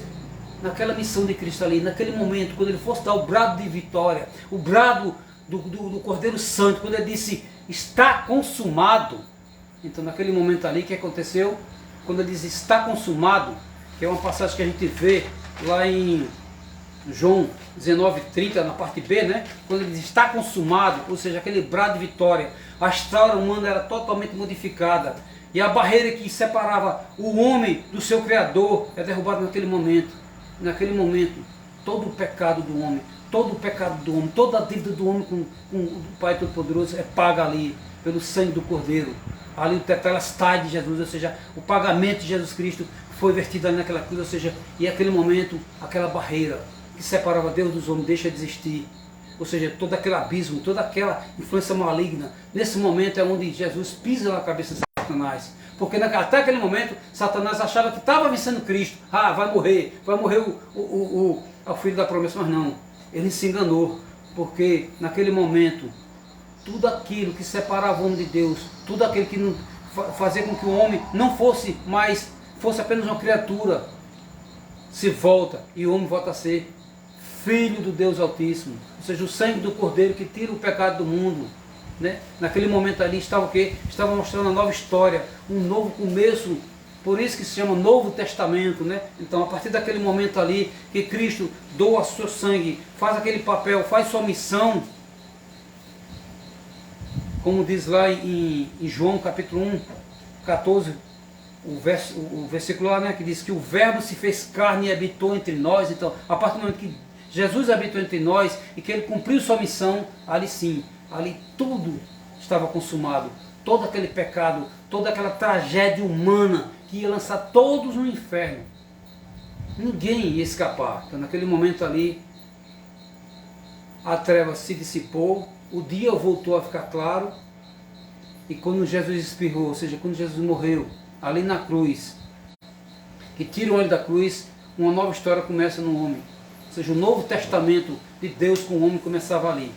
naquela missão de Cristo ali, naquele momento, quando ele fosse dar o brado de vitória, o brado do Cordeiro Santo, quando ele disse, está consumado. Então naquele momento ali, o que aconteceu? Quando ele diz, está consumado, que é uma passagem que a gente vê lá em João 19:30, na parte B, né? Quando ele diz, está consumado, ou seja, aquele brado de vitória, a história humana era totalmente modificada, e a barreira que separava o homem do seu Criador é derrubada naquele momento. Naquele momento, todo o pecado do homem, toda a dívida do homem com o Pai Todo-Poderoso é paga ali, pelo sangue do Cordeiro. Ali o tetelestai de Jesus, ou seja, o pagamento de Jesus Cristo foi vertido ali naquela cruz, ou seja, e naquele momento, aquela barreira que separava Deus dos homens deixa de existir. Ou seja, todo aquele abismo, toda aquela influência maligna, nesse momento é onde Jesus pisa na cabeça de Satanás. Porque até aquele momento, Satanás achava que estava vencendo Cristo. Ah, vai morrer o filho da promessa, mas não. Ele se enganou, porque naquele momento, tudo aquilo que separava o homem de Deus, tudo aquilo que não, fazia com que o homem não fosse mais, fosse apenas uma criatura, se volta, e o homem volta a ser filho do Deus Altíssimo. Ou seja, o sangue do Cordeiro que tira o pecado do mundo. Né? Naquele momento ali estava o quê? Estava mostrando uma nova história, um novo começo, por isso que se chama Novo Testamento, né? Então a partir daquele momento ali que Cristo doa seu sangue, faz aquele papel, faz sua missão, como diz lá em João capítulo 1, 14, o versículo lá, né, que diz que o Verbo se fez carne e habitou entre nós. Então a partir do momento que Jesus habitou entre nós e que ele cumpriu sua missão, ali sim, ali tudo estava consumado, todo aquele pecado, toda aquela tragédia humana que ia lançar todos no inferno, ninguém ia escapar. Então naquele momento ali, a treva se dissipou, o dia voltou a ficar claro, e quando Jesus espirrou, ou seja, quando Jesus morreu, ali na cruz, que tiram ele da cruz, uma nova história começa no homem, ou seja, o Novo Testamento de Deus com o homem começava ali.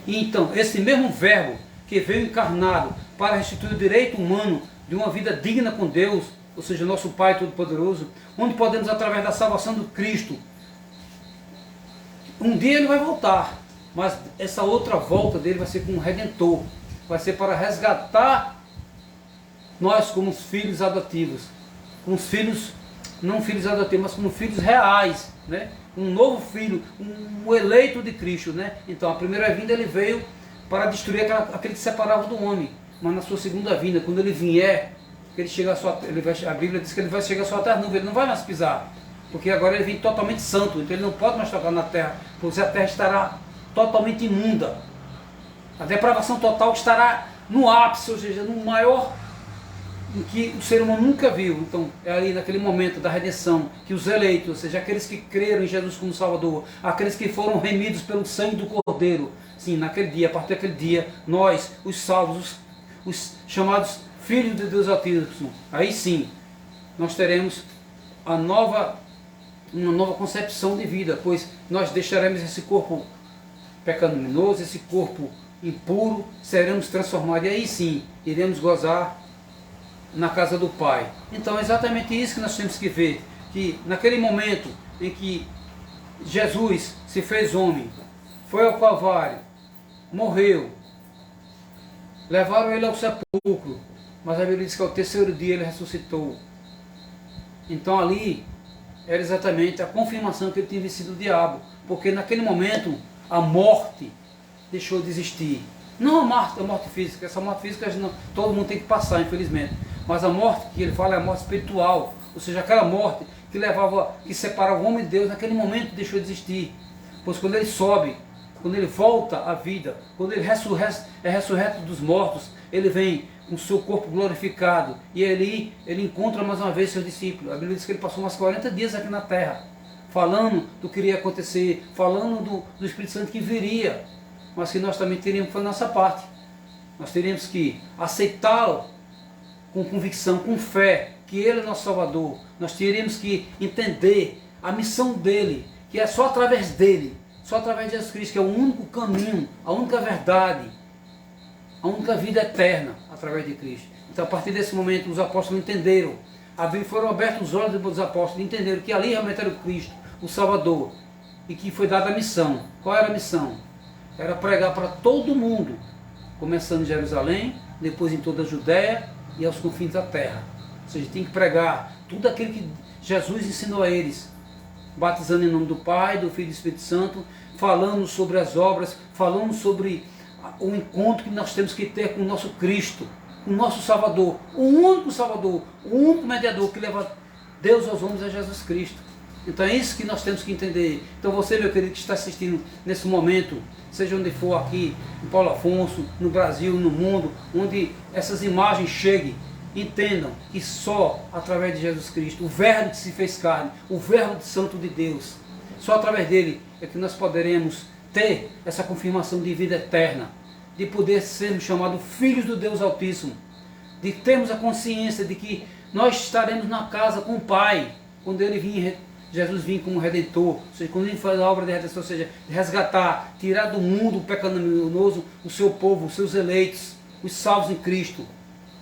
E então, esse mesmo verbo que veio encarnado para restituir o direito humano de uma vida digna com Deus, ou seja, nosso Pai Todo-Poderoso, onde podemos, através da salvação do Cristo, um dia ele vai voltar, mas essa outra volta dele vai ser como um Redentor, vai ser para resgatar nós como os filhos adotivos, como os filhos, não filhos adotivos, mas como filhos reais, né? Um novo filho, um eleito de Cristo, né? Então a primeira vinda ele veio para destruir aquele que separava do homem, mas na sua segunda vinda, quando ele vier, ele chega a Bíblia diz que ele vai chegar à sua terra, ele não vai mais pisar porque agora ele vem totalmente santo, então ele não pode mais tocar na terra, pois a terra estará totalmente imunda. A depravação total estará no ápice, ou seja, no maior em que o ser humano nunca viu. Então é ali naquele momento da redenção que os eleitos, ou seja, aqueles que creram em Jesus como Salvador, aqueles que foram remidos pelo sangue do Cordeiro, sim, naquele dia, a partir daquele dia, nós, os salvos, os chamados filhos de Deus Altíssimo, aí sim nós teremos uma nova concepção de vida, pois nós deixaremos esse corpo pecaminoso, esse corpo impuro, seremos transformados, e aí sim iremos gozar na casa do Pai. Então é exatamente isso que nós temos que ver, que naquele momento em que Jesus se fez homem, foi ao Calvário, morreu, levaram ele ao sepulcro, mas a Bíblia diz que ao terceiro dia ele ressuscitou. Então ali era exatamente a confirmação que ele tinha vencido o diabo, porque naquele momento a morte deixou de existir. Não a morte física, essa morte física todo mundo tem que passar, infelizmente. Mas a morte que ele fala é a morte espiritual, ou seja, aquela morte que separava o homem de Deus, naquele momento deixou de existir. Pois quando ele sobe, quando ele volta à vida, quando ele é ressurreto dos mortos, ele vem com o seu corpo glorificado, e ele encontra mais uma vez seus discípulos. A Bíblia diz que ele passou umas 40 dias aqui na terra, falando do que iria acontecer, falando do Espírito Santo que viria, mas que nós também teríamos que fazer a nossa parte. Nós teríamos que aceitá-lo com convicção, com fé, que ele é nosso Salvador. Nós teríamos que entender a missão dele, que é só através dele, só através de Jesus Cristo, que é o único caminho, a única verdade, a única vida eterna, através de Cristo. Então, a partir desse momento, os apóstolos entenderam, foram abertos os olhos dos apóstolos, entenderam que ali realmente era o Cristo, o Salvador, e que foi dada a missão. Qual era a missão? Era pregar para todo mundo, começando em Jerusalém, depois em toda a Judéia e aos confins da terra. Ou seja, tem que pregar tudo aquilo que Jesus ensinou a eles, batizando em nome do Pai, do Filho e do Espírito Santo, falando sobre as obras, falando sobre o encontro que nós temos que ter com o nosso Cristo, com o nosso Salvador, o único Salvador, o único mediador que leva Deus aos homens é Jesus Cristo. Então é isso que nós temos que entender. Então você, meu querido, que está assistindo nesse momento, seja onde for, aqui em Paulo Afonso, no Brasil, no mundo, onde essas imagens cheguem, entendam que só através de Jesus Cristo, o Verbo que se fez carne, o Verbo Santo de Deus, só através dele é que nós poderemos ter essa confirmação de vida eterna, de poder sermos chamados filhos do Deus Altíssimo, de termos a consciência de que nós estaremos na casa com o Pai, quando ele vir, Jesus vir como Redentor, ou seja, quando ele faz a obra de redenção, ou seja, de resgatar, tirar do mundo pecaminoso o seu povo, os seus eleitos, os salvos em Cristo.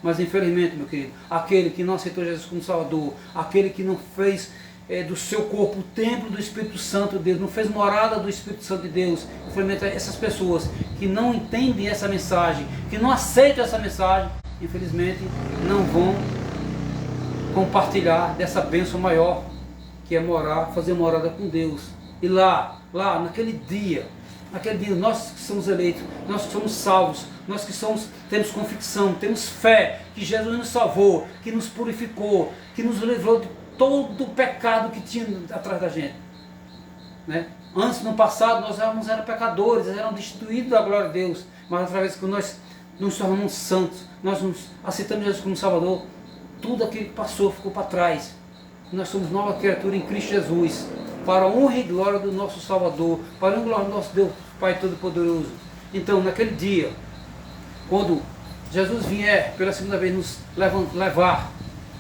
Mas infelizmente, meu querido, aquele que não aceitou Jesus como Salvador, aquele que não fez do seu corpo o templo do Espírito Santo de Deus, não fez morada do Espírito Santo de Deus, infelizmente essas pessoas que não entendem essa mensagem, que não aceitam essa mensagem, infelizmente não vão compartilhar dessa bênção maior, que é fazer morada com Deus. E lá naquele dia, nós que somos eleitos, nós que somos salvos, nós que temos convicção, temos fé, que Jesus nos salvou, que nos purificou, que nos livrou de todo o pecado que tinha atrás da gente. Né? Antes, no passado, nós éramos pecadores, éramos destituídos da glória de Deus, mas através que nós nos tornamos santos, nós nos aceitamos Jesus como Salvador, tudo aquilo que passou ficou para trás. Nós somos nova criatura em Cristo Jesus, para a honra e glória do nosso Salvador, para a honra e glória do nosso Deus Pai Todo-Poderoso. Então, naquele dia, quando Jesus vier pela segunda vez nos levar,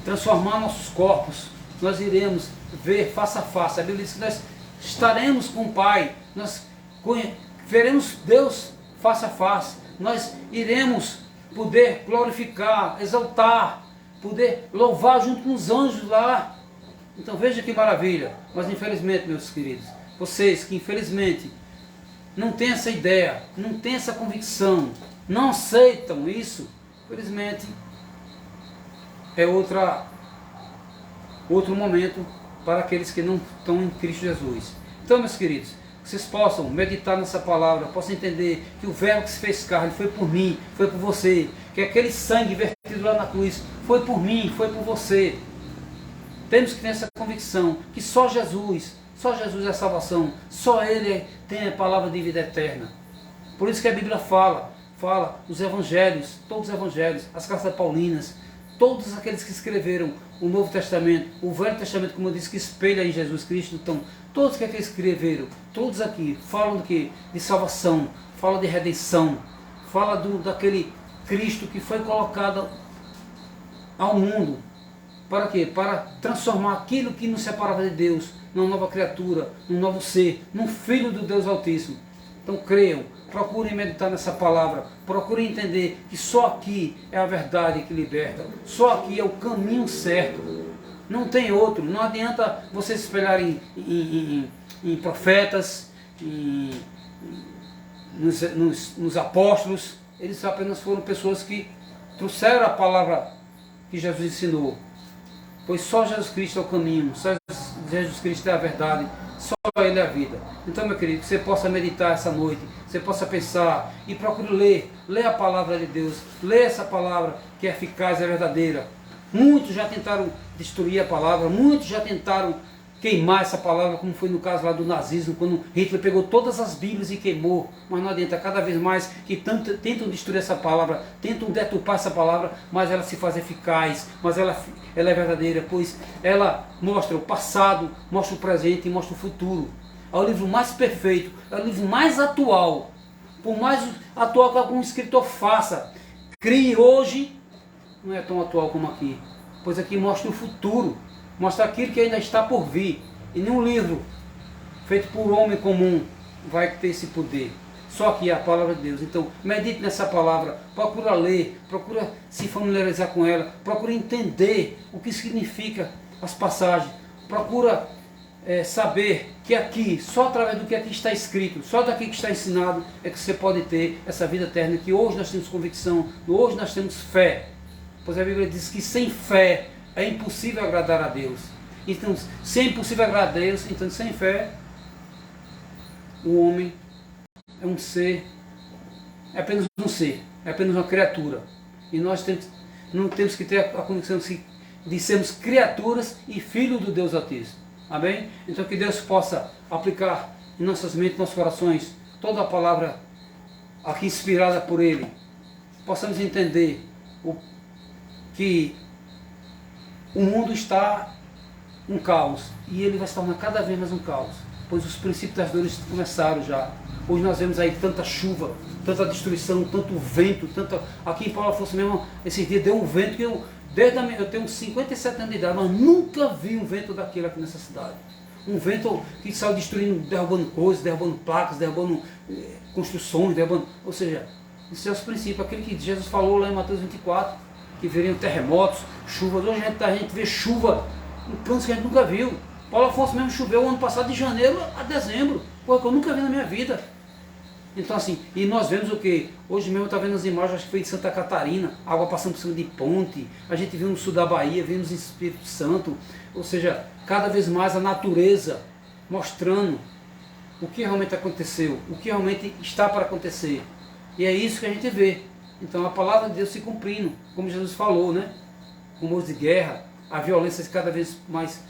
transformar nossos corpos, nós iremos ver face a face. A Bíblia diz que nós estaremos com o Pai, nós veremos Deus face a face, nós iremos poder glorificar, exaltar, poder louvar junto com os anjos lá. Então veja que maravilha. Mas infelizmente, meus queridos, vocês que infelizmente não têm essa ideia, não têm essa convicção, não aceitam isso, infelizmente é outro momento para aqueles que não estão em Cristo Jesus. Então, meus queridos, vocês possam meditar nessa palavra, possam entender que o Verbo que se fez carne foi por mim, foi por você, que aquele sangue vertido lá na cruz foi por mim, foi por você. Temos que ter essa convicção que só Jesus é a salvação, só Ele tem a palavra de vida eterna. Por isso que a Bíblia fala os evangelhos, todos os evangelhos, as cartas paulinas, todos aqueles que escreveram o Novo Testamento, o Velho Testamento, como eu disse, que espelha em Jesus Cristo. Então, todos que aqui escreveram, todos aqui falam do que? De salvação, fala de redenção, fala daquele Cristo que foi colocado ao mundo. Para quê? Para transformar aquilo que nos separava de Deus numa nova criatura, num novo ser, num Filho do Deus Altíssimo. Então creiam, procurem meditar nessa palavra, procurem entender que só aqui é a verdade que liberta, só aqui é o caminho certo, não tem outro. Não adianta vocês se espelharem em profetas, nos apóstolos. Eles apenas foram pessoas que trouxeram a palavra que Jesus ensinou, pois só Jesus Cristo é o caminho, só Jesus Cristo é a verdade, só Ele é a vida. Então, meu querido, que você possa meditar essa noite, você possa pensar e procure ler a palavra de Deus, ler essa palavra que é eficaz e é verdadeira. Muitos já tentaram destruir a palavra, muitos já tentaram queimar essa palavra, como foi no caso lá do nazismo, quando Hitler pegou todas as Bíblias e queimou. Mas não adianta, cada vez mais que tentam destruir essa palavra, tentam deturpar essa palavra, mas ela se faz eficaz, mas ela é verdadeira, pois ela mostra o passado, mostra o presente e mostra o futuro. É o livro mais perfeito, é o livro mais atual. Por mais atual que algum escritor faça, crie hoje, não é tão atual como aqui, pois aqui mostra o futuro, mostra aquilo que ainda está por vir. E nenhum livro feito por homem comum vai ter esse poder. Só que é a palavra de Deus. Então, medite nessa palavra, procura ler, procura se familiarizar com ela, procura entender o que significa as passagens, procura saber que aqui, só através do que aqui está escrito, só daqui que está ensinado, é que você pode ter essa vida eterna, que hoje nós temos convicção, hoje nós temos fé. Pois a Bíblia diz que sem fé é impossível agradar a Deus. Então, se é impossível agradar a Deus, então sem fé, o homem é um ser, é apenas um ser, é apenas uma criatura. E nós não temos que ter a convicção de sermos criaturas e filhos do Deus Altíssimo. Amém? Então que Deus possa aplicar em nossas mentes, nossos corações, toda a palavra aqui inspirada por Ele. Possamos entender que o mundo está um caos e ele vai se tornar cada vez mais um caos, pois os princípios das dores começaram já. Hoje nós vemos aí tanta chuva, tanta destruição, tanto vento, aqui em Paulo Afonso mesmo, esses dias deu um vento que eu tenho 57 anos de idade, mas nunca vi um vento daquele aqui nessa cidade. Um vento que saiu destruindo, derrubando coisas, derrubando placas, derrubando construções, ou seja, isso é os princípios, aquele que Jesus falou lá em Mateus 24, que viriam terremotos, chuvas. Hoje a gente vê chuva em cantos que a gente nunca viu. Paulo Afonso mesmo choveu o ano passado de janeiro a dezembro, coisa que eu nunca vi na minha vida. Então assim, e nós vemos o que? Hoje mesmo está vendo as imagens, acho que foi de Santa Catarina, água passando por cima de ponte, a gente viu no sul da Bahia, vimos em Espírito Santo, ou seja, cada vez mais a natureza mostrando o que realmente aconteceu, o que realmente está para acontecer. E é isso que a gente vê. Então a palavra de Deus se cumprindo, como Jesus falou, né? Rumores de guerra, a violência cada vez mais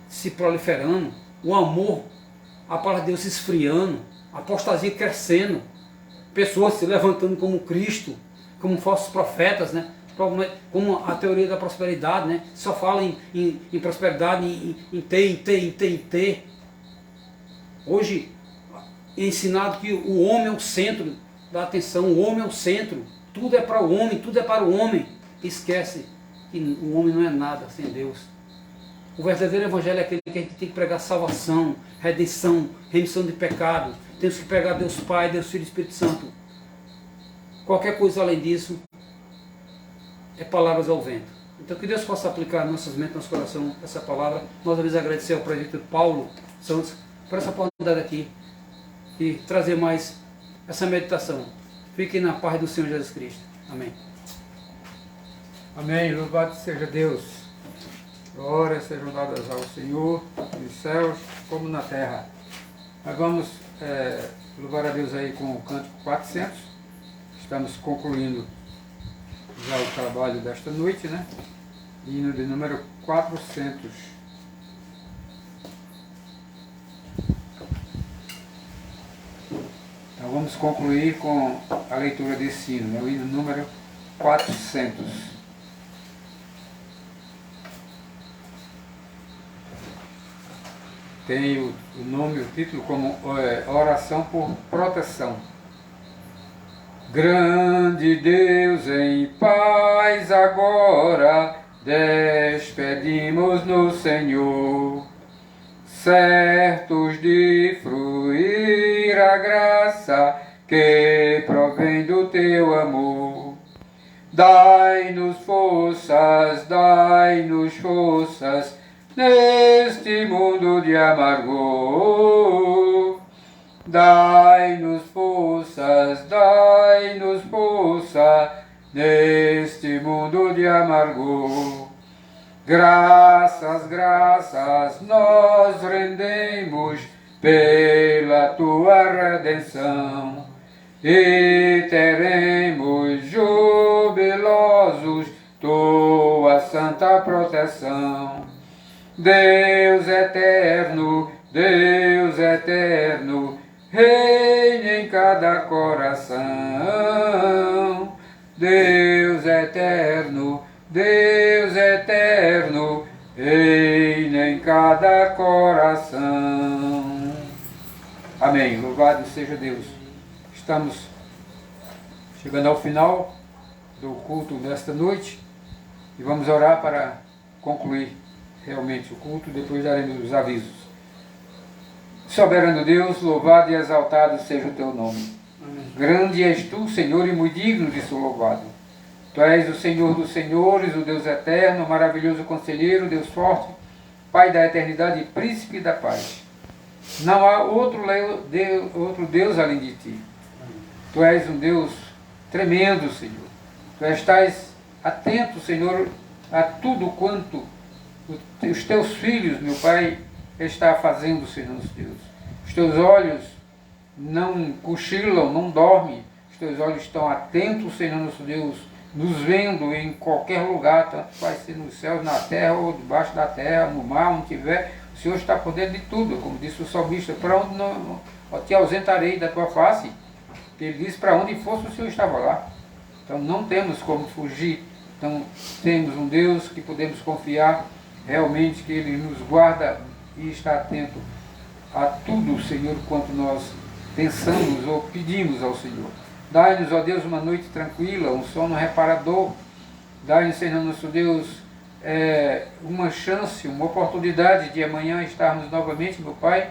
se proliferando, o amor, a palavra de Deus se esfriando, a apostasia crescendo, pessoas se levantando como Cristo, como falsos profetas, né? Como a teoria da prosperidade, né? Só fala em prosperidade, em ter. Hoje é ensinado que o homem é o centro da atenção, o homem é o centro, tudo é para o homem, tudo é para o homem. Esquece que o homem não é nada sem Deus. O verdadeiro evangelho é aquele que a gente tem que pregar salvação, redenção, remissão de pecado. Temos que pregar Deus Pai, Deus Filho e Espírito Santo. Qualquer coisa além disso é palavras ao vento. Então que Deus possa aplicar em nossas mentes, nosso coração, essa palavra. Nós devemos agradecer ao presbítero Paulo Santos por essa oportunidade aqui e trazer mais essa meditação. Fiquem na paz do Senhor Jesus Cristo. Amém. Amém. Louvado seja Deus. Glórias sejam dadas ao Senhor, nos céus como na terra. Nós vamos louvar a Deus aí com o cântico 400. Estamos concluindo já o trabalho desta noite, né? hino de número 400. Então vamos concluir com a leitura desse hino, né? O hino número 400. Tem o nome, o título como Oração por Proteção. Grande Deus, em paz agora despedimos no Senhor, certos de fruir a graça que provém do teu amor. Dai-nos forças neste mundo de amargor. Dai-nos força neste mundo de amargor. Graças nós rendemos pela tua redenção, e teremos jubilosos tua santa proteção. Deus eterno, reina em cada coração. Deus eterno, reina em cada coração. Amém. Louvado seja Deus. Estamos chegando ao final do culto desta noite e vamos orar para concluir realmente o culto, depois daremos os avisos. Soberano Deus, louvado e exaltado seja o teu nome. Amém. Grande és tu, Senhor, e muito digno de ser louvado. Tu és o Senhor dos senhores, o Deus eterno, maravilhoso conselheiro, Deus forte, Pai da eternidade e príncipe da paz. Não há outro Deus além de ti. Tu és um Deus tremendo, Senhor. Tu estás atento, Senhor, a tudo quanto os teus filhos, meu Pai, está fazendo, Senhor nosso Deus. Os teus olhos não cochilam, não dormem. Os teus olhos estão atentos, Senhor nosso Deus, nos vendo em qualquer lugar, tanto vai ser nos céus, na terra ou debaixo da terra, no mar, onde tiver. O Senhor está por dentro de tudo, como disse o salmista. Para onde não te ausentarei da tua face? Ele disse: para onde fosse, o Senhor estava lá. Então não temos como fugir. Então temos um Deus que podemos confiar realmente, que Ele nos guarda e está atento a tudo, Senhor, quanto nós pensamos ou pedimos ao Senhor. Dai-nos, ó Deus, uma noite tranquila, um sono reparador. Dai-nos, Senhor nosso Deus, uma chance, uma oportunidade de amanhã estarmos novamente, meu Pai,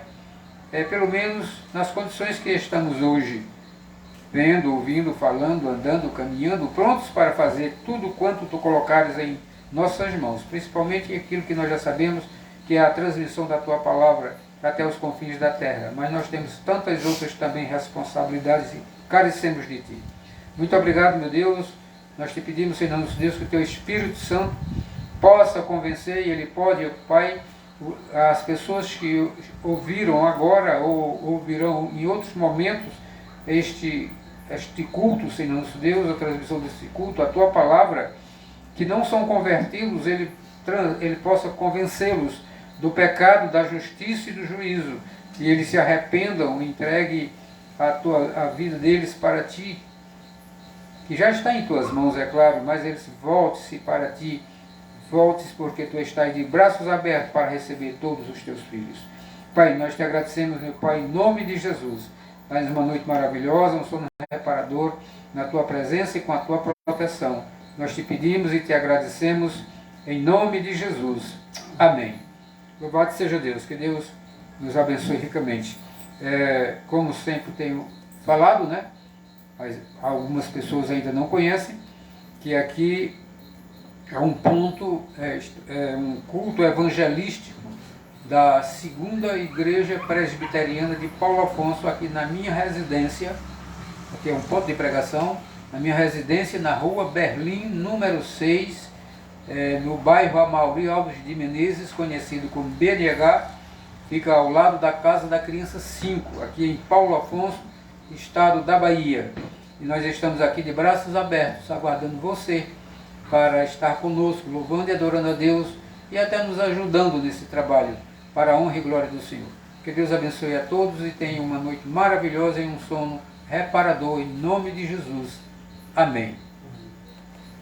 pelo menos nas condições que estamos hoje, vendo, ouvindo, falando, andando, caminhando, prontos para fazer tudo quanto Tu colocares em nossas mãos, principalmente aquilo que nós já sabemos, que é a transmissão da Tua Palavra até os confins da terra. Mas nós temos tantas outras também responsabilidades e carecemos de Ti. Muito obrigado, meu Deus. Nós Te pedimos, Senhor nosso Deus, que o Teu Espírito Santo possa convencer, e Ele pode, Pai, as pessoas que ouviram agora ou ouvirão em outros momentos este culto, Senhor nosso Deus, a transmissão desse culto, a Tua Palavra, que não são convertidos, Ele possa convencê-los do pecado, da justiça e do juízo, e eles se arrependam, entregue a vida deles para Ti, que já está em Tuas mãos, é claro, mas eles volte-se para Ti, volte-se porque Tu estás de braços abertos para receber todos os Teus filhos. Pai, nós Te agradecemos, meu Pai, em nome de Jesus. Dá-nos uma noite maravilhosa, um sono reparador, na Tua presença e com a Tua proteção. Nós Te pedimos e Te agradecemos, em nome de Jesus. Amém. Louvado seja Deus, que Deus nos abençoe ricamente. Como sempre tenho falado, né? Mas algumas pessoas ainda não conhecem, que aqui é um ponto, um culto evangelístico da Segunda Igreja Presbiteriana de Paulo Afonso, aqui na minha residência. Aqui é um ponto de pregação, na minha residência, na rua Berlim, número 6, no bairro Amaury Alves de Menezes, conhecido como BNH, fica ao lado da Casa da Criança 5, aqui em Paulo Afonso, estado da Bahia. E nós estamos aqui de braços abertos, aguardando você para estar conosco, louvando e adorando a Deus e até nos ajudando nesse trabalho, para a honra e glória do Senhor. Que Deus abençoe a todos e tenha uma noite maravilhosa e um sono reparador, em nome de Jesus. Amém.